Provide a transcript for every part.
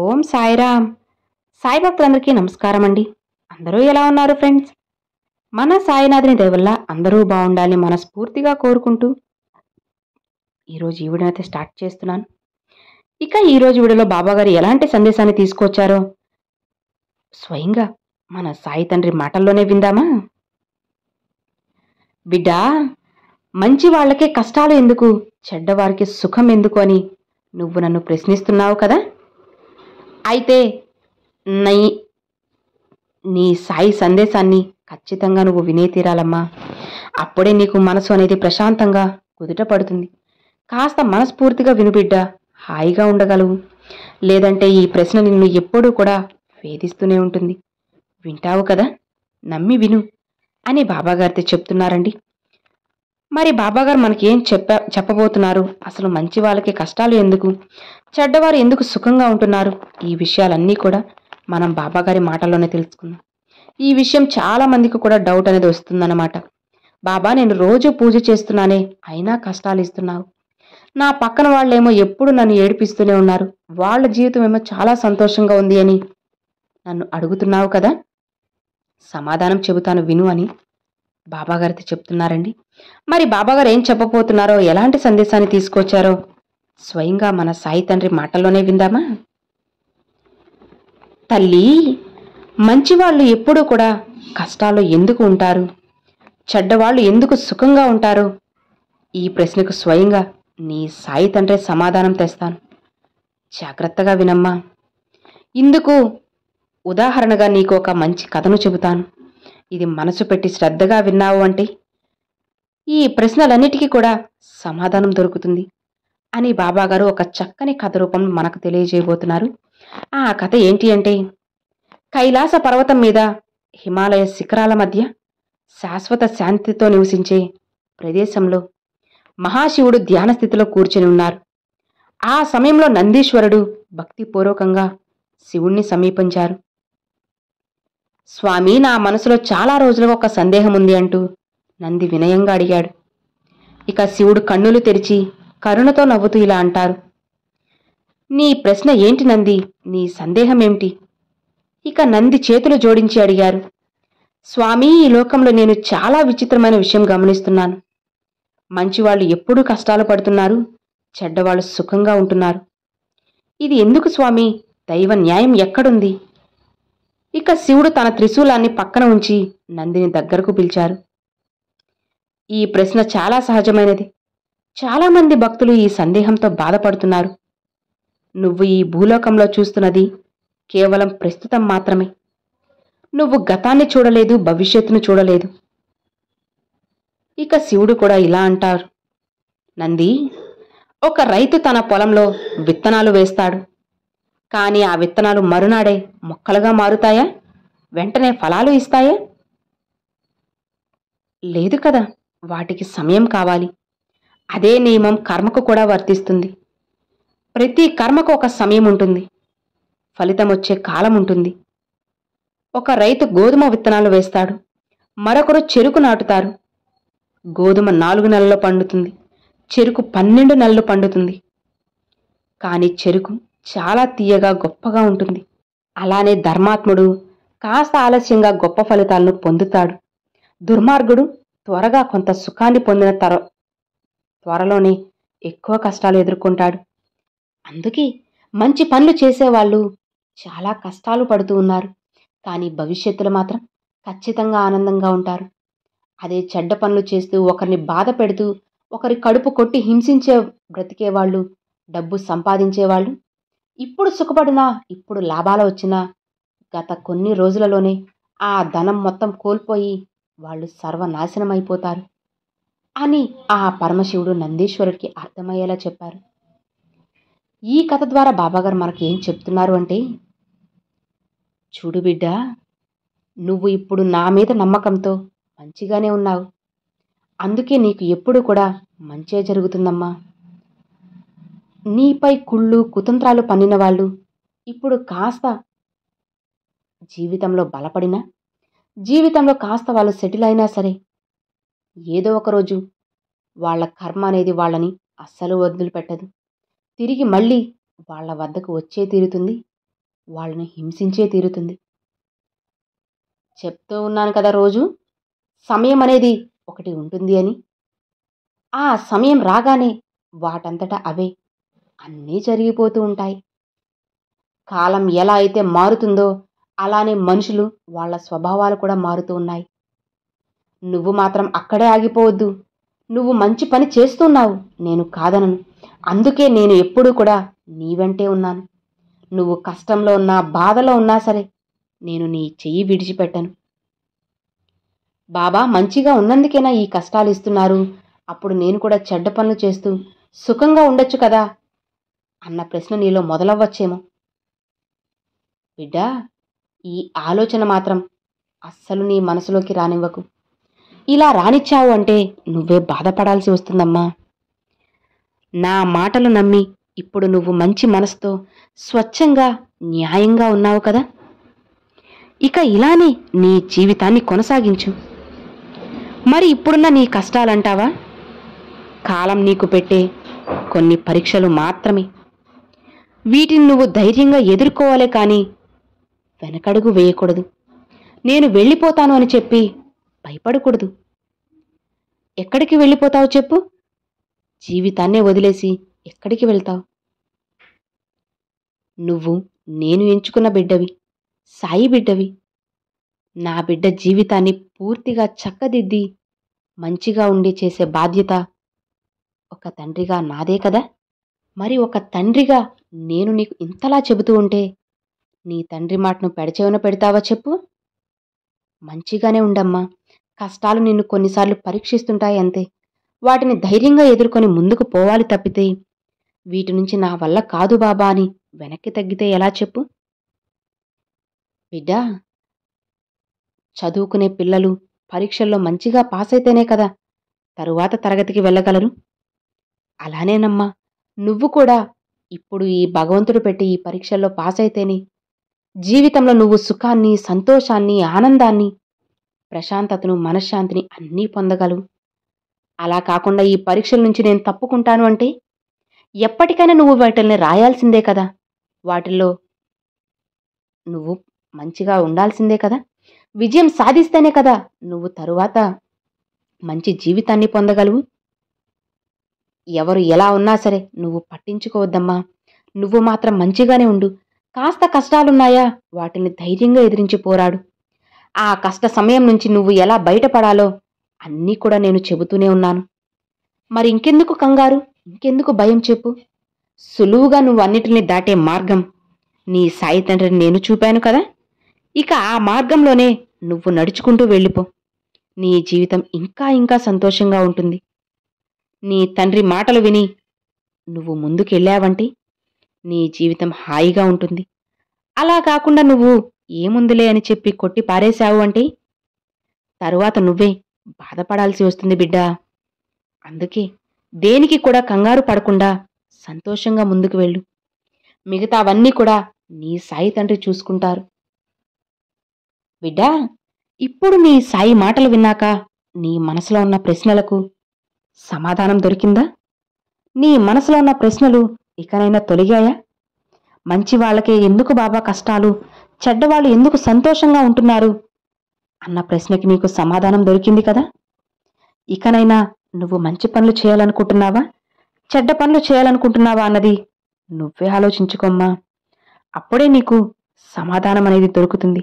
ఓం సాయిరామ్. సాయి భక్తులందరికీ నమస్కారం అండి. అందరూ ఎలా ఉన్నారు ఫ్రెండ్స్? మన సాయినాథుని దయ వల్ల అందరూ బాగుండాలని మనస్ఫూర్తిగా కోరుకుంటూ ఈరోజు ఈ వీడియోని అయితే స్టార్ట్ చేస్తున్నాను. ఇక ఈరోజు వీడియోలో బాబాగారు ఎలాంటి సందేశాన్ని తీసుకొచ్చారో స్వయంగా మన సాయి తండ్రి మాటల్లోనే విందామా? బిడ్డా, మంచి వాళ్ళకే కష్టాలు ఎందుకు, చెడ్డవారికి సుఖం ఎందుకు అని నువ్వు నన్ను ప్రశ్నిస్తున్నావు కదా. అయితే నీ నీ సాయి సందేశాన్ని ఖచ్చితంగా నువ్వు వినే తీరాలమ్మా. అప్పుడే నీకు మనసు అనేది ప్రశాంతంగా కుదుట పడుతుంది. కాస్త మనస్ఫూర్తిగా విను బిడ్డా, హాయిగా ఉండగలవు. లేదంటే ఈ ప్రశ్న నిన్ను ఎప్పుడూ కూడా వేధిస్తూనే ఉంటుంది. వింటావు కదా, నమ్మి విను అని బాబాగారితో చెప్తున్నారండి. మరి బాబాగారు మనకి ఏం చెప్పబోతున్నారు? అసలు మంచి వాళ్ళకి కష్టాలు ఎందుకు, చెడ్డవారు ఎందుకు సుఖంగా ఉంటున్నారు? ఈ విషయాలన్నీ కూడా మనం బాబాగారి మాటల్లోనే తెలుసుకుందాం. ఈ విషయం చాలా మందికి కూడా డౌట్ అనేది వస్తుందన్నమాట. బాబా, నేను రోజు పూజ చేస్తున్నానే, అయినా కష్టాలు ఇస్తున్నావు. నా పక్కన వాళ్ళేమో ఎప్పుడు నన్ను ఏడిపిస్తూనే ఉన్నారు, వాళ్ళ జీవితం ఏమో చాలా సంతోషంగా ఉంది అని నన్ను అడుగుతున్నావు కదా. సమాధానం చెబుతాను విను అని బాబాగారితో చెప్తున్నారండి. మరి బాబాగారు ఏం చెప్పబోతున్నారో, ఎలాంటి సందేశాన్ని తీసుకొచ్చారో స్వయంగా మన సాయి తండ్రి మాటల్లోనే విందామా? తల్లి, మంచివాళ్ళు ఎప్పుడూ కూడా కష్టాల్లో ఎందుకు ఉంటారు, చెడ్డవాళ్ళు ఎందుకు సుఖంగా ఉంటారు? ఈ ప్రశ్నకు స్వయంగా నీ సాయి తండ్రి సమాధానం తెస్తాను. జాగ్రత్తగా వినమ్మా. ఇందుకు ఉదాహరణగా నీకు ఒక మంచి కథను చెబుతాను. ఇది మనసు పెట్టి శ్రద్ధగా విన్నావు అంటే ఈ ప్రశ్నలన్నిటికీ కూడా సమాధానం దొరుకుతుంది అని బాబాగారు ఒక చక్కని కథ రూపం మనకు తెలియజేయబోతున్నారు. ఆ కథ ఏంటి అంటే, కైలాస పర్వతం మీద హిమాలయ శిఖరాల మధ్య శాశ్వత శాంతితో నివసించే ప్రదేశంలో మహాశివుడు ధ్యాన స్థితిలో కూర్చుని ఉన్నారు. ఆ సమయంలో నందీశ్వరుడు భక్తిపూర్వకంగా శివుణ్ణి సమీపించారు. స్వామి, నా మనసులో చాలా రోజులుగా ఒక సందేహం ఉంది అంటూ నంది వినయంగా అడిగాడు. ఇక శివుడు కన్నులు తెరిచి కరుణతో నవ్వుతూ ఇలా అంటారు, నీ ప్రశ్న ఏంటి నంది, నీ సందేహం ఏమిటి? ఇక నంది చేతులు జోడించి అడిగారు, స్వామి, ఈ లోకంలో నేను చాలా విచిత్రమైన విషయం గమనిస్తున్నాను. మంచివాళ్ళు ఎప్పుడూ కష్టాలు పడుతున్నారు, చెడ్డవాళ్ళు సుఖంగా ఉంటున్నారు. ఇది ఎందుకు స్వామి? దైవ న్యాయం ఎక్కడుంది? ఇక శివుడు తన త్రిశూలాన్ని పక్కన ఉంచి నందిని దగ్గరకు పిలిచారు. ఈ ప్రశ్న చాలా సహజమైనది. చాలామంది భక్తులు ఈ సందేహంతో బాధపడుతున్నారు. నువ్వు ఈ భూలోకంలో చూస్తున్నది కేవలం ప్రస్తుతం మాత్రమే. నువ్వు గతాన్ని చూడలేదు, భవిష్యత్తును చూడలేదు. ఇక శివుడు కూడా ఇలా అంటారు, నంది, ఒక రైతు తన పొలంలో విత్తనాలు వేస్తాడు. కానీ ఆ విత్తనాలు మరునాడే మొక్కలుగా మారుతాయా? వెంటనే ఫలాలు ఇస్తాయా? లేదు కదా, వాటికి సమయం కావాలి. అదే నియమం కర్మకు కూడా వర్తిస్తుంది. ప్రతి కర్మకు ఒక సమయం ఉంటుంది, ఫలితం వచ్చే కాలం ఉంటుంది. ఒక రైతు గోధుమ విత్తనాలు వేస్తాడు, మరొకరు చెరుకు నాటుతారు. గోధుమ 4 నెలల్లో పండుతుంది, చెరుకు 12 నెలలు పండుతుంది. కానీ చెరుకు చాలా తీయగా గొప్పగా ఉంటుంది. అలానే ధర్మాత్ముడు కాస్త ఆలస్యంగా గొప్ప ఫలితాలను పొందుతాడు. దుర్మార్గుడు త్వరగా కొంత సుఖాన్ని పొందిన త్వరలోనే ఎక్కువ కష్టాలు ఎదుర్కొంటాడు. అందుకే మంచి పనులు చేసేవాళ్ళు చాలా కష్టాలు పడుతూ ఉన్నారు, కానీ భవిష్యత్తులో మాత్రం ఖచ్చితంగా ఆనందంగా ఉంటారు. అదే చెడ్డ పనులు చేస్తూ ఒకరిని బాధ పెడుతూ ఒకరి కడుపు కొట్టి హింసించే బ్రతికేవాళ్ళు, డబ్బు సంపాదించేవాళ్ళు ఇప్పుడు సుఖపడినా, ఇప్పుడు లాభాలు వచ్చినా గత కొన్ని రోజులలోనే ఆ ధనం మొత్తం కోల్పోయి వాళ్ళు సర్వనాశనమైపోతారు అని ఆ పరమశివుడు నందీశ్వరుడికి అర్థమయ్యేలా చెప్పారు. ఈ కథ ద్వారా బాబాగారు మనకి ఏం చెప్తున్నారు అంటే, చూడు బిడ్డా, నువ్వు ఇప్పుడు నా మీద నమ్మకంతో మంచిగానే ఉన్నావు. అందుకే నీకు ఎప్పుడు కూడా మంచే జరుగుతుందమ్మా. నీపై కుళ్ళు కుతంత్రాలు పన్నిన వాళ్ళు ఇప్పుడు కాస్త జీవితంలో బలపడినా, జీవితంలో కాస్త వాళ్ళు సెటిల్ అయినా సరే, ఏదో ఒకరోజు వాళ్ళ కర్మ అనేది వాళ్ళని అస్సలు వదిలిపెట్టదు. తిరిగి మళ్ళీ వాళ్ళ వద్దకు వచ్చే తీరుతుంది. వాళ్ళని హింసించే తీరుతుంది. చెప్తూ ఉన్నాను కదా రోజు, సమయం అనేది ఒకటి ఉంటుంది అని. ఆ సమయం రాగానే వాటంతట అవే అన్నీ జరిగిపోతూ ఉంటాయి. కాలం ఎలా అయితే మారుతుందో అలానే మనుషులు వాళ్ళ స్వభావాలు కూడా మారుతూ ఉన్నాయి. నువ్వు మాత్రం అక్కడే ఆగిపోవద్దు. నువ్వు మంచి పని చేస్తున్నావు, నేను కాదనను. అందుకే నేను ఎప్పుడూ కూడా నీ వెంటే ఉన్నాను. నువ్వు కష్టంలో ఉన్నా, బాధలో ఉన్నా సరే నేను నీ చెయ్యి విడిచిపెట్టను. బాబా మంచిగా ఉన్నందుకేనా ఈ కష్టాలు ఇస్తున్నారు? అప్పుడు నేను కూడా చెడ్డ పనులు చేస్తూ సుఖంగా ఉండొచ్చు కదా అన్న ప్రశ్న నీలో మొదలవ్వచ్చేమో. బిడ్డా, ఈ ఆలోచన మాత్రం అస్సలు నీ మనసులోకి రానివ్వకు. ఇలా రానిచ్చావు అంటే నువ్వే బాధపడాల్సి వస్తుందమ్మా. నా మాటలు నమ్మి ఇప్పుడు నువ్వు మంచి మనసుతో స్వచ్ఛంగా న్యాయంగా ఉన్నావు కదా. ఇక ఇలానే నీ జీవితాన్ని కొనసాగించు. మరి ఇప్పుడున్న నీ కష్టాలంటావా? కాలం నీకు పెట్టే కొన్ని పరీక్షలు మాత్రమే. వీటిని నువ్వు ధైర్యంగా ఎదుర్కోవాలే కానీ వెనకడుగు వేయకూడదు. నేను వెళ్ళిపోతాను అని చెప్పి భయపడకూడదు. ఎక్కడికి వెళ్ళిపోతావు చెప్పు? జీవితాన్నే వదిలేసి ఎక్కడికి వెళ్తావు? నువ్వు నేను ఎంచుకున్న బిడ్డవి, సాయి బిడ్డవి. నా బిడ్డ జీవితాన్ని పూర్తిగా చక్కదిద్ది మంచిగా ఉండి చేసే బాధ్యత ఒక తండ్రిగా నాదే కదా. మరి ఒక తండ్రిగా నేను నీకు ఇంతలా చెబుతూ ఉంటే నీ తండ్రి మాటను పెడచెవిన పెడతావా చెప్పు? మంచిగానే ఉండమ్మా. కష్టాలు నిన్ను కొన్నిసార్లు పరీక్షిస్తుంటాయి అంతే. వాటిని ధైర్యంగా ఎదుర్కొని ముందుకు పోవాలి తప్పితే వీటి నుంచి నా వల్ల కాదు బాబా అని వెనక్కి తగ్గితే ఎలా చెప్పు? బిడ్డా, చదువుకునే పిల్లలు పరీక్షల్లో మంచిగా పాస్ అయితేనే కదా తరువాత తరగతికి వెళ్ళగలరు. అలానేనమ్మా, నువ్వు కూడా ఇప్పుడు ఈ భగవంతుడు పెట్టి ఈ పరీక్షల్లో పాస్ అయితేనే జీవితంలో నువ్వు సుఖాన్ని, సంతోషాన్ని, ఆనందాన్ని, ప్రశాంతతను, మనశ్శాంతిని అన్నీ పొందగలవు. అలా కాకుండా ఈ పరీక్షల నుంచి నేను తప్పుకుంటాను అంటే ఎప్పటికైనా నువ్వు వాటిల్ని రాయాల్సిందే కదా. వాటిల్లో నువ్వు మంచిగా ఉండాల్సిందే కదా. విజయం సాధిస్తేనే కదా నువ్వు తరువాత మంచి జీవితాన్ని పొందగలవు. ఎవరు ఎలా ఉన్నా సరే నువ్వు పట్టించుకోవద్దమ్మా. నువ్వు మాత్రం మంచిగానే ఉండు. కాస్త కష్టాలున్నాయా, వాటిని ధైర్యంగా ఎదిరించి పోరాడు. ఆ కష్ట సమయం నుంచి నువ్వు ఎలా బయటపడాలో అన్నీ కూడా నేను చెబుతూనే ఉన్నాను. మరి ఇంకెందుకు కంగారు, ఇంకెందుకు భయం చెప్పు? సులువుగా నువ్వు అన్నిటిని దాటే మార్గం నీ సాయి తండ్రిని నేను చూపాను కదా. ఇక ఆ మార్గంలోనే నువ్వు నడుచుకుంటూ వెళ్ళిపో. నీ జీవితం ఇంకా ఇంకా సంతోషంగా ఉంటుంది. నీ తండ్రి మాటలు విని నువ్వు ముందుకెళ్ళావంటే నీ జీవితం హాయిగా ఉంటుంది. అలా కాకుండా నువ్వు ఏముందిలే అని చెప్పి కొట్టి పారేశావు అంటే తరువాత నువ్వే బాధపడాల్సి వస్తుంది బిడ్డా. అందుకే దేనికి కూడా కంగారు పడకుండా సంతోషంగా ముందుకు వెళ్ళు. మిగతావన్నీ కూడా నీ సాయి తండ్రి చూసుకుంటారు. బిడ్డా, ఇప్పుడు నీ సాయి మాటలు విన్నాక నీ మనసులో ఉన్న ప్రశ్నలకు సమాధానం దొరికిందా? నీ మనసులో ఉన్న ప్రశ్నలు ఇకనైనా తొలగాయా? మంచి వాళ్ళకే ఎందుకు బాబా కష్టాలు, చెడ్డవాళ్ళు ఎందుకు సంతోషంగా ఉంటున్నారు అన్న ప్రశ్నకి నీకు సమాధానం దొరికింది కదా. ఇకనైనా నువ్వు మంచి పనులు చేయాలనుకుంటున్నావా, చెడ్డ పనులు చేయాలనుకుంటున్నావా అన్నది నువ్వే ఆలోచించుకోమ్మా. అప్పుడే నీకు సమాధానం అనేది దొరుకుతుంది.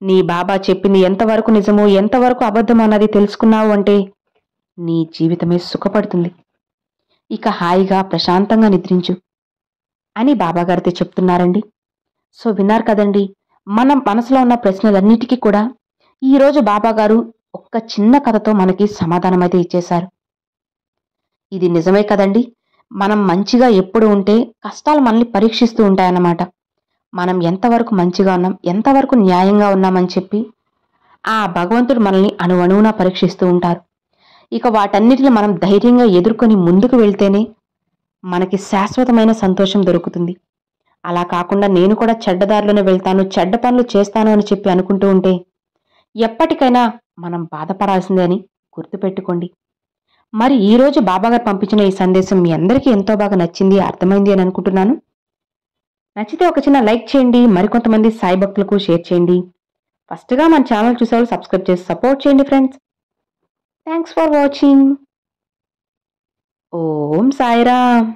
నీ బాబా చెప్పింది ఎంతవరకు నిజమో ఎంతవరకు అబద్ధమో అన్నది తెలుసుకున్నావు అంటే నీ జీవితమే సుఖపడుతుంది. ఇక హాయిగా ప్రశాంతంగా నిద్రించు అని బాబాగారితో చెప్తున్నారండి. సో విన్నారు కదండి, మన మనసులో ఉన్న ప్రశ్నలన్నిటికీ కూడా ఈరోజు బాబాగారు ఒక్క చిన్న కథతో మనకి సమాధానం అయితే ఇచ్చేశారు. ఇది నిజమే కదండి. మనం మంచిగా ఎప్పుడు ఉంటే కష్టాలు మనల్ని పరీక్షిస్తూ ఉంటాయన్నమాట. మనం ఎంతవరకు మంచిగా ఉన్నాం, ఎంతవరకు న్యాయంగా ఉన్నామని చెప్పి ఆ భగవంతుడు మనల్ని అణువణువునా పరీక్షిస్తూ ఉంటారు. ఇక వాటన్నిటిని మనం ధైర్యంగా ఎదుర్కొని ముందుకు వెళ్తేనే మనకి శాశ్వతమైన సంతోషం దొరుకుతుంది. అలా కాకుండా నేను కూడా చెడ్డదారిలోనే వెళ్తాను, చెడ్డ పనులు చేస్తాను అని చెప్పి అనుకుంటూ ఉంటే ఎప్పటికైనా మనం బాధపడాల్సిందే అని గుర్తుపెట్టుకోండి. మరి ఈరోజు బాబాగారు పంపించిన ఈ సందేశం మీ అందరికీ ఎంతో బాగా నచ్చింది, అర్థమైంది అని అనుకుంటున్నాను. నచ్చితే ఒక చిన్న లైక్ చేయండి, మరికొంతమంది సాయి భక్తులకు షేర్ చేయండి. ఫస్ట్గా మన ఛానల్ చూసేవాళ్ళు సబ్స్క్రైబ్ చేసి సపోర్ట్ చేయండి friends. Thanks for watching. Om Sairam.